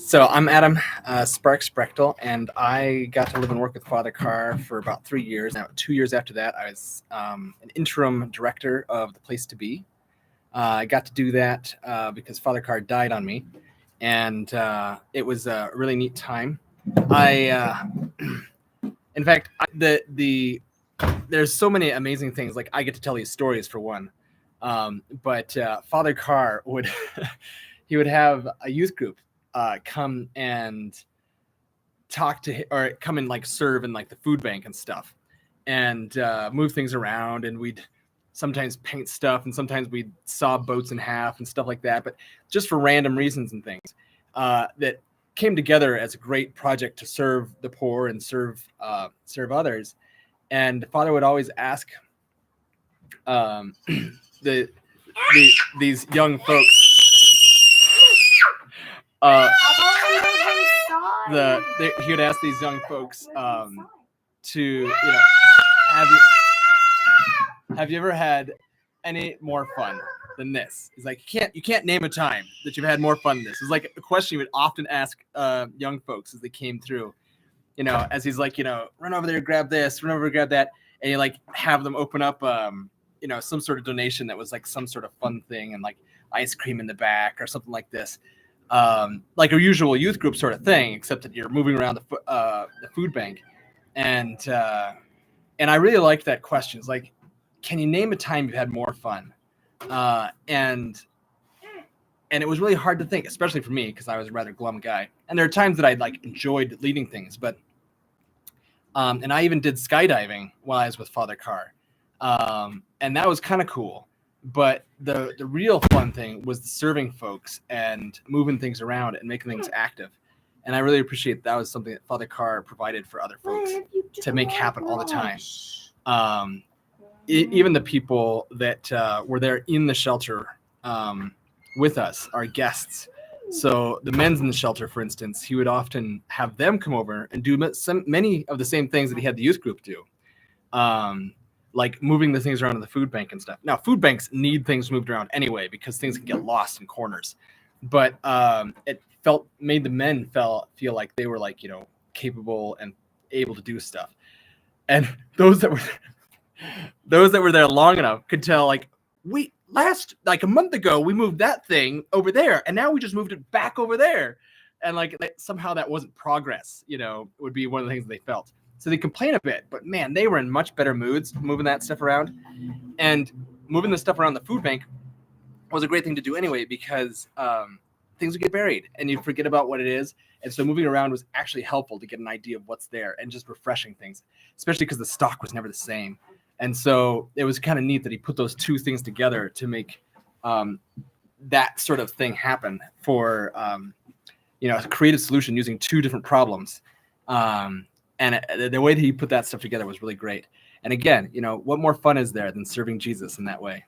So I'm Adam Sparks Brechtel, and I got to live and work with Father Carr for about 3 years. Now, 2 years after that, I was an interim director of the Place to Be. I got to do that because Father Carr died on me, and it was a really neat time. In fact, there's so many amazing things. Like I get to tell these stories for one, but Father Carr would he would have a youth group come and talk to or come and like serve in like the food bank and stuff, and move things around, and we'd sometimes paint stuff, and sometimes we'd saw boats in half and stuff like that, but just for random reasons and things that came together as a great project to serve the poor and serve others. And Father would always ask the these young folks he would ask these young folks to have you ever had any more fun than this? He's like, you can't name a time that you've had more fun than this. It's like a question he would often ask young folks as they came through, as he's like, run over there, grab this, run over, grab that, and you like have them open up some sort of donation that was like some sort of fun thing, and like ice cream in the back or something like this, like a usual youth group sort of thing, except that you're moving around the food bank. And I really liked that question. It's like, can you name a time you've had more fun? And it was really hard to think, especially for me, because I was a rather glum guy. And there are times that I like enjoyed leading things, but and I even did skydiving while I was with Father Carr, and that was kind of cool. But the real fun thing was serving folks and moving things around and making things active. And I really appreciate that was something that Father Carr provided for other folks to make happen all the time. Even the people that were there in the shelter with us, our guests. So the men's in the shelter, for instance, he would often have them come over and do many of the same things that he had the youth group do. Like moving the things around in the food bank and stuff. Now, food banks need things moved around anyway because things can get lost in corners. But it made the men feel like they were like, capable and able to do stuff. And those that were there long enough could tell, like, a month ago we moved that thing over there, and now we just moved it back over there, and like somehow that wasn't progress. Would be one of the things they felt. So they complain a bit, but man, they were in much better moods moving that stuff around. And moving the stuff around the food bank was a great thing to do anyway, because things would get buried and you'd forget about what it is. And so moving around was actually helpful to get an idea of what's there and just refreshing things, especially because the stock was never the same. And so it was kind of neat that he put those two things together to make that sort of thing happen for, a creative solution using two different problems. And the way that he put that stuff together was really great. And again, what more fun is there than serving Jesus in that way?